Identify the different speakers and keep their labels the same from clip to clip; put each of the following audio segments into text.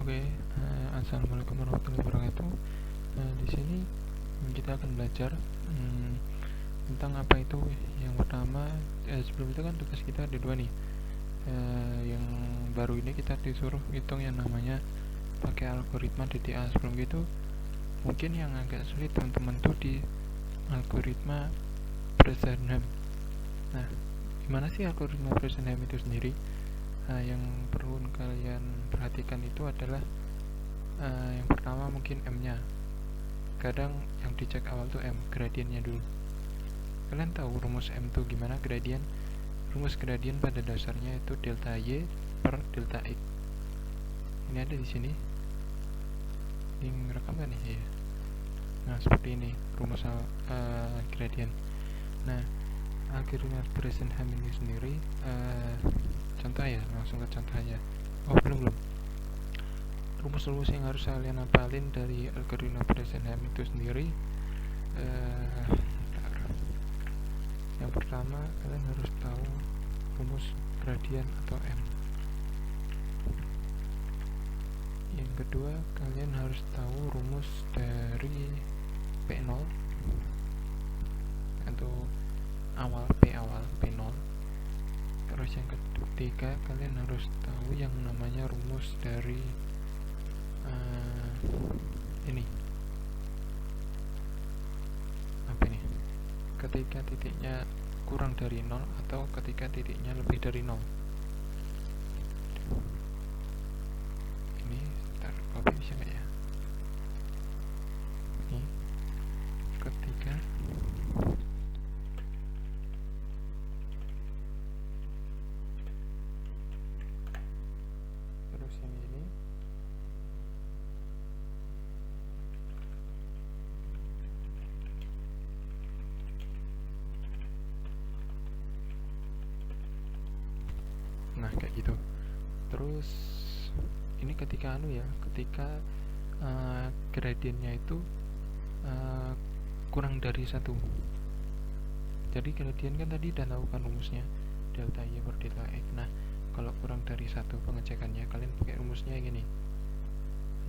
Speaker 1: Assalamualaikum warahmatullahi wabarakatuh. Di sini kita akan belajar tentang apa itu. Yang pertama, sebelum itu kan tugas kita ada dua nih. Yang baru ini kita disuruh hitung yang namanya pakai algoritma DDA. Sebelum itu, mungkin yang agak sulit teman-teman tuh di algoritma Bresenham. Nah, gimana sih algoritma Bresenham itu sendiri? Yang perlu kalian perhatikan itu adalah yang pertama mungkin M-nya. Kadang yang dicek awal tuh M, gradiennya dulu. Kalian tahu rumus M tuh gimana gradien? Rumus gradien pada dasarnya itu delta Y per delta X. Ini ada di sini. Ini ngerekam kan nih? Iya. Nah, seperti ini rumus gradien. Nah, algoritma Bresenham ini sendiri contoh ya, langsung ke contoh aja. Belum. Rumus-rumus yang harus kalian hafalin dari algoritma Bresenham itu sendiri, yang pertama kalian harus tahu rumus gradien atau M. Yang kedua, kalian harus tahu rumus dari P0 atau P0. Terus yang ketiga, kalian harus tahu yang namanya rumus dari ini apa ini, ketika titiknya kurang dari 0 atau ketika titiknya lebih dari 0. Ini ntar copy bisa nggak ya? Ini ketika terus ini nah kayak gitu. Terus ini ketika ketika gradiennya itu kurang dari 1. Jadi gradien kan tadi udah tahu kan rumusnya delta Y per delta X. Nah, kalau kurang dari 1 pengecekannya kalian pakai rumusnya yang ini.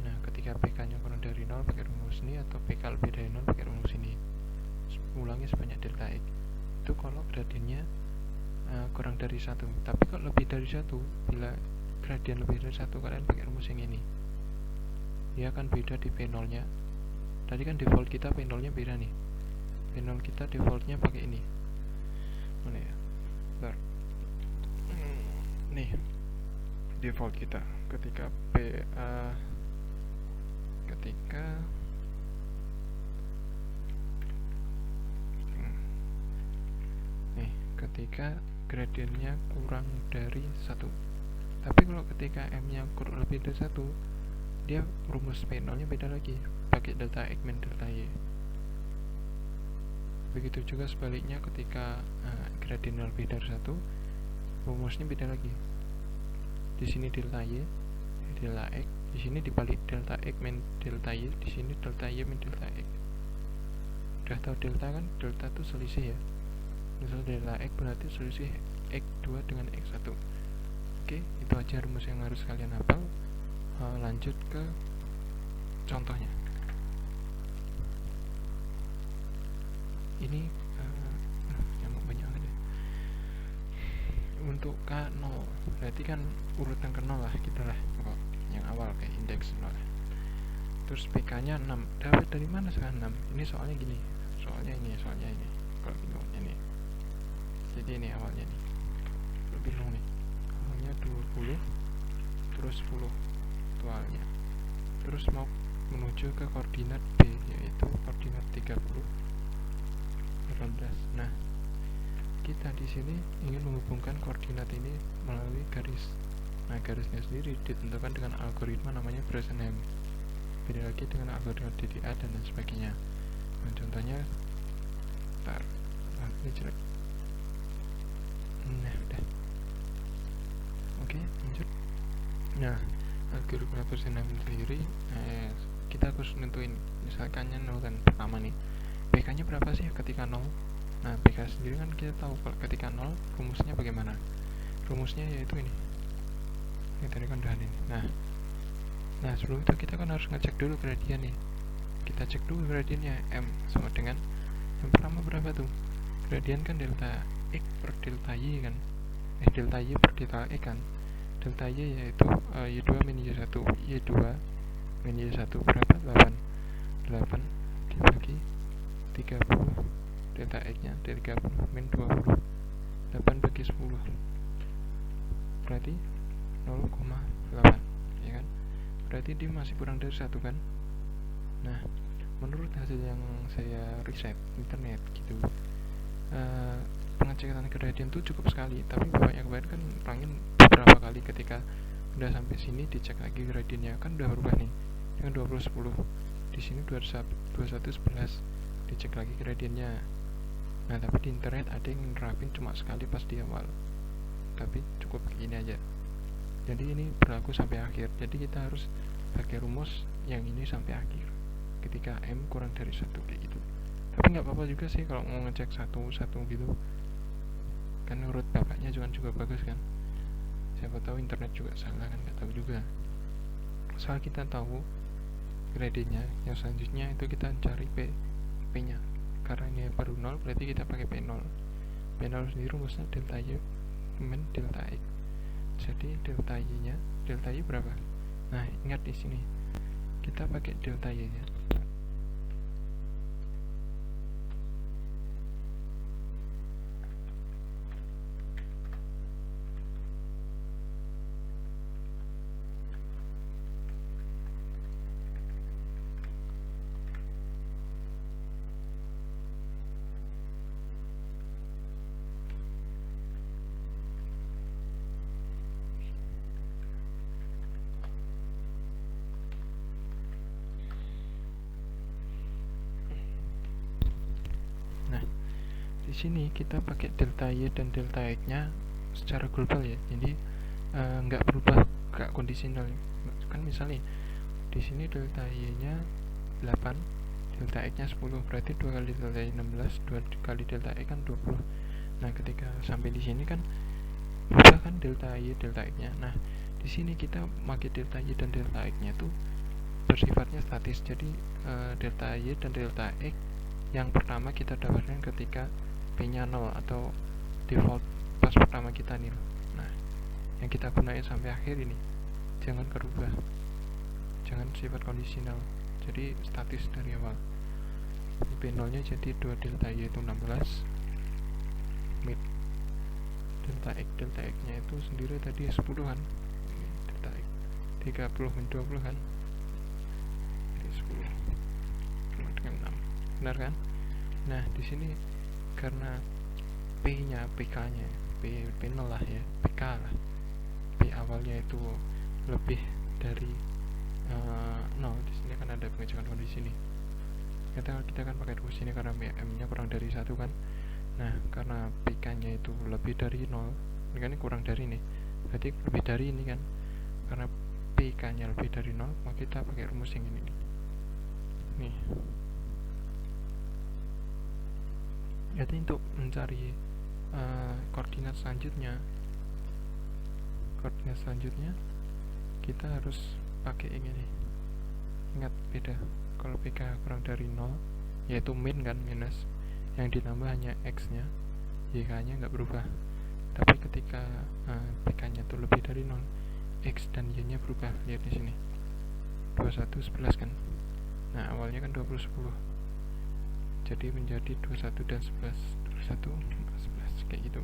Speaker 1: Nah, ketika PK nya kurang dari 0 pakai rumus ini, atau PK lebih dari 0 pakai rumus ini. Ulangi sebanyak delta X. Itu kalau gradiennya kurang dari 1. Tapi kalau lebih dari 1, bila gradien lebih dari 1, kalian pakai rumus yang ini. Dia akan beda di P0 nya. Tadi kan default kita P0 nya beda nih. P0 kita defaultnya pakai ini. Mana ya? Bentar. Nih default kita ketika ketika gradiennya kurang dari 1. Tapi kalau ketika M nya kurang lebih dari 1, dia rumus P0 nya beda lagi, pakai delta X min delta Y. Begitu juga sebaliknya, ketika gradiennya lebih dari 1, rumusnya beda lagi. Di sini delta Y, delta X, di sini dibalik delta X min delta Y, di sini delta Y min delta X. Udah tahu delta kan? Delta itu selisih ya. Misal delta X berarti selisih X2 dengan X1. Oke, itu aja rumus yang harus kalian hafal. Lanjut ke contohnya. Ini yang banyak aja. Untuk K0 berarti kan urutan ke 0 lah, gitu lah. Yang awal kayak indeks 0. Terus PK nya 6. Dapat dari mana sekarang 6? Ini soalnya gini. Soalnya ini. Kalau bingungnya nih. Jadi ini awalnya nih. Bingung nih. Awalnya 20, terus 10 awalnya. Terus mau menuju ke koordinat B, yaitu koordinat 30, 18. Nah, kita di sini ingin menghubungkan koordinat ini melalui garis. Nah, garisnya sendiri ditentukan dengan algoritma namanya Bresenham. Beda lagi dengan algoritma DDA dan lain sebagainya. Nah, contohnya ini jelek. Nah, udah. Oke, lanjut. Nah, algoritma Bresenham sendiri kita harus nentuin. Misalkan 0 kan pertama nih. PK nya berapa sih ketika 0? Nah, PK sendiri kan kita tahu kalau ketika 0 rumusnya bagaimana. Rumusnya yaitu ini. Ini tadi kan udah ini. Nah, Nah, sebelum itu kita kan harus ngecek dulu gradien nih. Kita cek dulu gradiennya. M sama dengan yang pertama berapa tuh? Gradien kan delta X per delta Y kan. Delta Y per delta X kan. Delta Y yaitu Y2 min Y1. Y2 min Y1 berapa? 8 dibagi 30. Delta X nya 30 min 20. 8 bagi 10 berarti 0,8, ya kan? Berarti dia masih kurang dari 1 kan. Nah, menurut hasil yang saya riset internet gitu, pengecekan gradien itu cukup sekali. Tapi bapaknya kemarin kan rangin beberapa kali, ketika udah sampai sini dicek lagi gradiennya, kan udah berubah nih dengan 2010. Di sini 2111 dicek lagi gradiennya. Nah, tapi di internet ada yang nerapin cuma sekali pas di awal, tapi cukup begini aja. Jadi ini berlaku sampai akhir. Jadi kita harus pakai rumus yang ini sampai akhir ketika M kurang dari 1 kayak gitu. Tapi nggak apa-apa juga sih kalau mau ngecek satu gitu, kan menurut bapaknya juga bagus kan. Siapa tahu internet juga salah kan, nggak tahu juga. Asal kita tahu gradiennya, yang selanjutnya itu kita cari P nya. Karena ini baru 0, berarti kita pakai P0. P0 sendiri rumusnya delta Y min delta X. Jadi delta Y nya, delta Y berapa? Nah, ingat di sini kita pakai delta Y nya. Di sini kita pakai delta Y dan delta X nya secara global ya, jadi nggak berubah, nggak kondisional kan. Misalnya di sini delta Y nya 8, delta X nya 10, berarti 2 kali delta Y 16, 2 kali delta X kan 20. Nah, ketika sampai di sini kan berubah kan delta Y delta X nya. Nah, di sini kita pakai delta Y dan delta X nya itu bersifatnya statis. Jadi delta Y dan delta X yang pertama kita dapatkan ketika P nya 0 atau default pas pertama kita nil. Nah, yang kita gunain sampai akhir ini jangan berubah, jangan sifat kondisional, jadi statis dari awal. P0 nya jadi 2 delta Y itu 16 mid delta X nya itu sendiri tadi 10 kan, delta X 30 min 20 kan, jadi 10 dengan 6, benar kan? Nah, di sini karena P-nya, PK-nya, P0 lah ya, PK lah, P awalnya itu lebih dari 0. Di sini kan ada pengecekan kondisi nih. Kita kan pakai rumus ini karena M-nya kurang dari 1 kan. Nah, karena PK-nya itu lebih dari 0, ini kan kurang dari nih, berarti lebih dari ini kan. Karena PK-nya lebih dari 0, maka kita pakai rumus yang ini nih. Jadi untuk mencari koordinat selanjutnya kita harus pakai ini nih. Ingat beda, kalau PK kurang dari 0 yaitu min kan, minus, yang ditambah hanya X nya, YK nya nggak berubah. Tapi ketika PK nya itu lebih dari 0, X dan Y nya berubah. Lihat di sini 21 11 kan. Nah, awalnya kan 20 10, jadi menjadi 21 dan 11, 21 11 kayak gitu.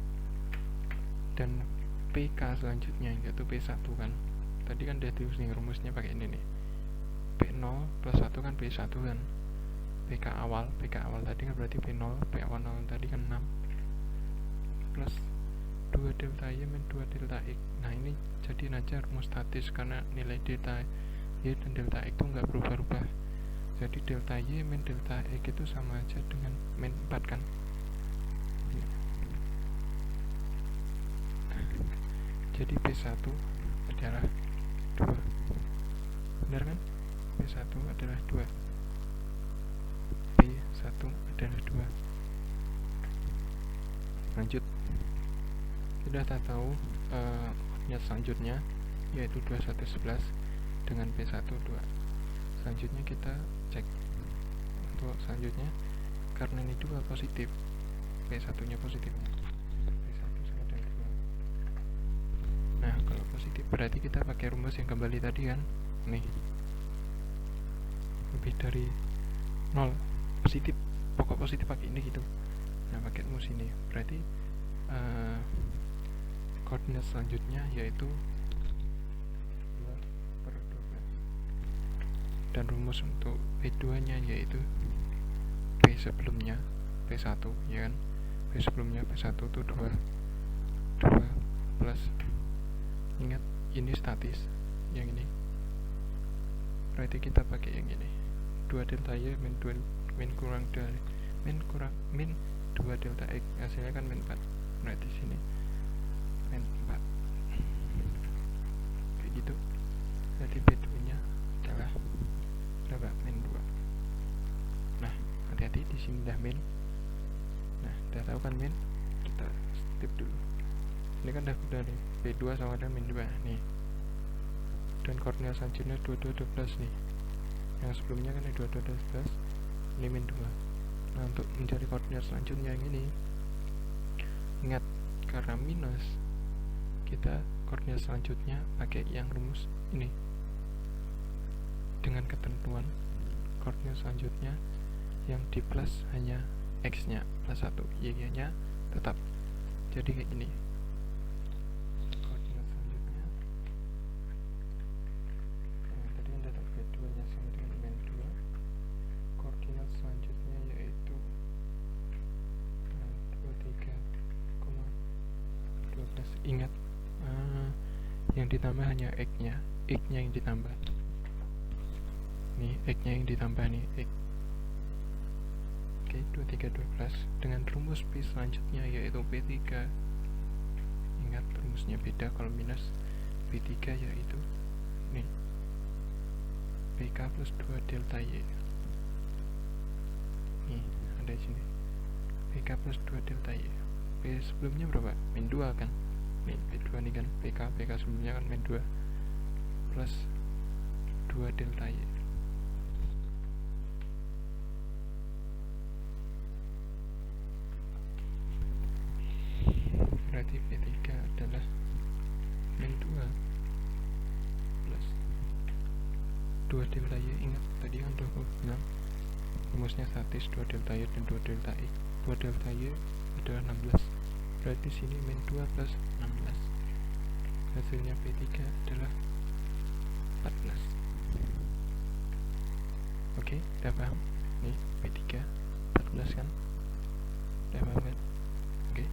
Speaker 1: Dan PK selanjutnya yaitu P1 kan. Tadi kan udah diusin rumusnya pakai ini nih. P0 plus 1 kan P1 kan. PK awal tadi kan berarti P0, P awal 0 tadi kan 6 plus 2 delta Y min 2 delta X. Nah, ini jadiin aja rumus statis karena nilai delta Y dan delta X itu nggak berubah-ubah. Jadi delta Y min delta X itu sama aja dengan min 4 kan. Jadi P1 adalah 2, benar kan? P1 adalah 2, P1 adalah 2. Lanjut, kita tahu koordinat selanjutnya yaitu 21 11 dengan P1 2. Selanjutnya kita cek untuk selanjutnya, karena ini 2 positif, P1 nya positif, P1 sama dengan 2. Nah kalau positif berarti kita pakai rumus yang kembali tadi kan, nih lebih dari 0 positif, pokok positif pakai ini gitu. Nah pakai rumus ini berarti koordinat selanjutnya yaitu 2/12, dan rumus untuk P2 nya yaitu P sebelumnya P1 ya kan, P sebelumnya P1 itu 2 plus, ingat ini statis, yang ini berarti kita pakai yang ini 2 delta Y min 2 delta X, hasilnya kan min 4, berarti sini min 4 kayak gitu. Jadi P2 nya adalah berapa? Min 2. Nah hati-hati di sini udah min. Nah udah tahu kan min, kita skip dulu. Ini kan udah nih P2 sama dengan min 2 nih, dan koordinat selanjutnya 2 12 nih, yang sebelumnya kan 2 12, ini min 2. Nah untuk mencari koordinat selanjutnya yang ini, ingat karena minus, kita koordinat selanjutnya pakai yang rumus ini, dengan ketentuan koordinat selanjutnya yang di plus hanya x nya plus 1, y nya tetap. Jadi kayak ini koordinat selanjutnya. Tadi kan datang P2 nya sama dengan min 2, koordinat selanjutnya yaitu 23,12. Ingat yang ditambah hanya x nya yang ditambah nih, x nya yang ditambah nih, x. Oke, 2312 dengan rumus P selanjutnya yaitu P3. Ingat rumusnya beda kalau minus, P3 yaitu nih PK plus 2 delta Y. Nih ada di sini PK plus 2 delta Y. P sebelumnya berapa? Min 2 kan. Nih P2 nih kan, PK sebelumnya kan min 2 plus 2 delta Y. Berarti P3 adalah min 2 plus 2 delta Y. Ingat tadi kan udah aku bilang rumusnya statis 2 delta Y dan 2 delta X. 2 delta Y adalah 16, berarti sini min 2 plus 16, hasilnya P3 adalah 14. Oke, udah paham? Nih P3 14 kan, udah paham kan? Oke,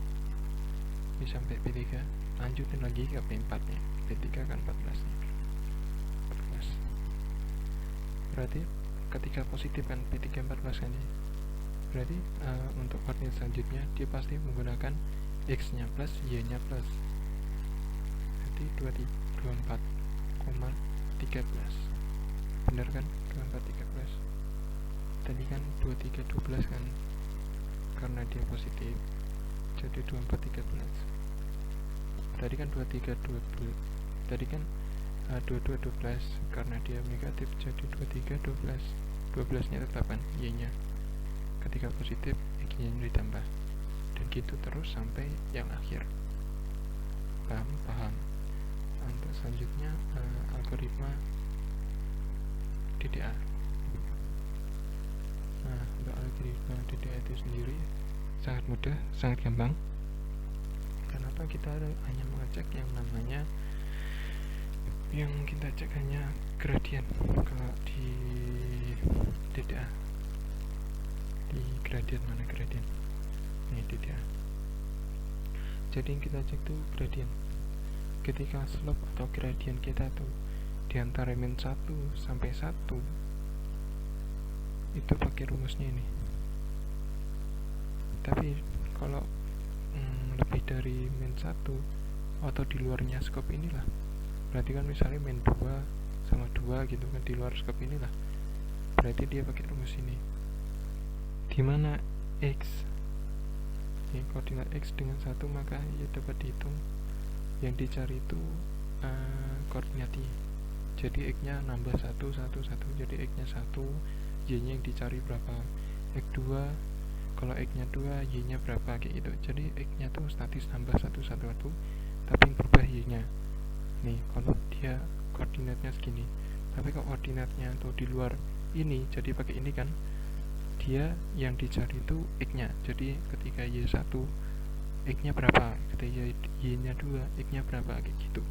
Speaker 1: ini sampai P3, lanjutin lagi ke P4 nya. P3 kan 14 nih, 14. Berarti ketika positif kan P3 14 kan, berarti untuk koordinat selanjutnya dia pasti menggunakan x nya plus, y nya plus. Jadi 24,13, bener kan? 24,13 tadi kan 23,12 kan, karena dia positif jadi 24,13. Tadi kan 23,12, tadi kan 22,12, karena dia negatif jadi 23,12. 12 nya tetap kan, y nya ketika positif x nya ditambah, dan gitu terus sampai yang akhir. Paham? Untuk selanjutnya algoritma DDA. Nah untuk algoritma DDA itu sendiri sangat mudah, sangat gampang. Kenapa kita hanya mengecek yang namanya, yang kita cek hanya gradien kalau di DDA. Di gradien, mana gradien? Ini DDA. Jadi yang kita cek tuh gradien. Ketika slope atau gradien kita tuh di antara min 1 sampai 1, itu pakai rumusnya ini. Tapi kalau lebih dari min 1 atau di luarnya skop inilah, berarti kan misalnya min 2 sama 2 gitu kan, di luar skop inilah, berarti dia pakai rumus ini, dimana x ini koordinat x dengan 1, maka ya dapat dihitung yang dicari itu koordinat y. jadi X nya nambah 1 1 1, jadi X nya 1, Y nya yang dicari berapa, X 2, kalau X nya 2, Y nya berapa, kayak gitu. Jadi X nya tuh statis nambah 1 1 1, tapi yang berubah Y nya. Nih kalau dia koordinatnya segini, tapi kalau koordinatnya tuh di luar ini, jadi pakai ini kan, dia yang dicari itu X nya. Jadi ketika Y 1, X nya berapa, ketika Y nya 2, X nya berapa, kayak gitu.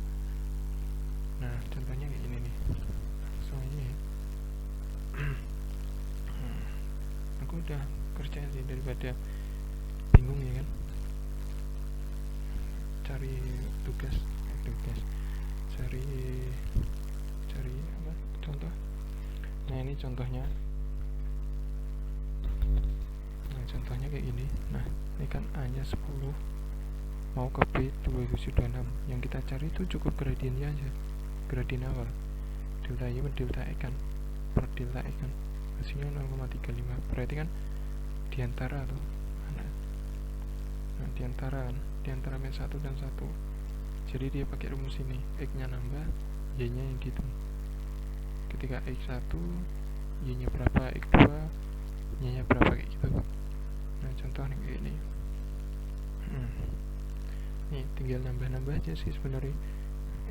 Speaker 1: Nah contohnya kayak ini nih, langsung aja ya. Aku udah kerja sih, daripada bingung ya kan, cari tugas cari apa contoh. Nah ini contohnya, kayak gini. Nah ini kan A nya 10 mau ke B 2726, yang kita cari itu cukup gradiennya aja, gradien awal delta Y per delta X kan, per delta X kan hasilnya 0,35, berarti kan diantara tuh. Nah diantara min 1 dan 1, jadi dia pakai rumus ini, X nya nambah, Y nya yang dihitung. Ketika X 1, Y nya berapa, X 2, Y nya berapa, kayak gitu. Nah contoh nih kayak ini. Nih tinggal nambah-nambah aja sih sebenarnya.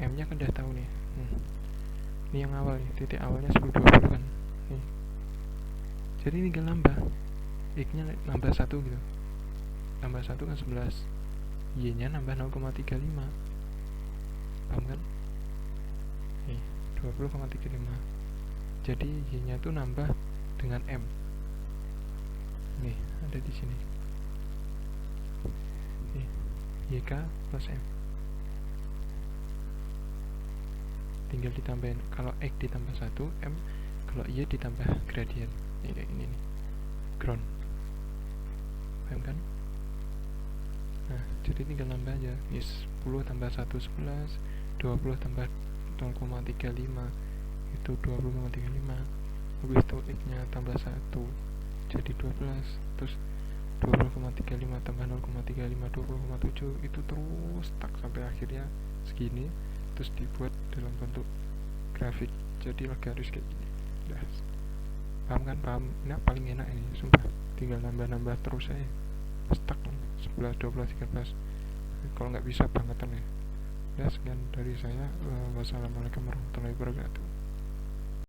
Speaker 1: M nya kan udah tahu nih. Ini yang awal nih, titik awalnya 1020 kan. Nih. Jadi tinggal nambah, X nya nambah 1 gitu, tambah 1 kan 11, Y nya nambah 0,35, paham kan? Nih 20,35, jadi Y nya tuh nambah dengan M. Nih ada di sini, nih YK plus M, tinggal ditambahin. Kalau X ditambah 1 M, kalau Y ditambah gradien. Ini kayak ini nih, ground, paham kan? Nah jadi tinggal nambah aja, 10 tambah 1 11, 20 tambah 0,35 itu 20,35, habis itu X nya tambah 1 jadi 12, terus 20,35 tambah 0,35 20,7, itu terus tak sampai akhirnya segini, terus dibuat dalam bentuk grafik jadi logaris kayak gini. Udah paham kan? Paham? Nah paling enak ini sumpah, tinggal nambah-nambah terus aja, stuck 11, 12, 13. Kalau nggak bisa bangetan ya. Ya sekian dari saya. Wassalamualaikum warahmatullahi wabarakatuh.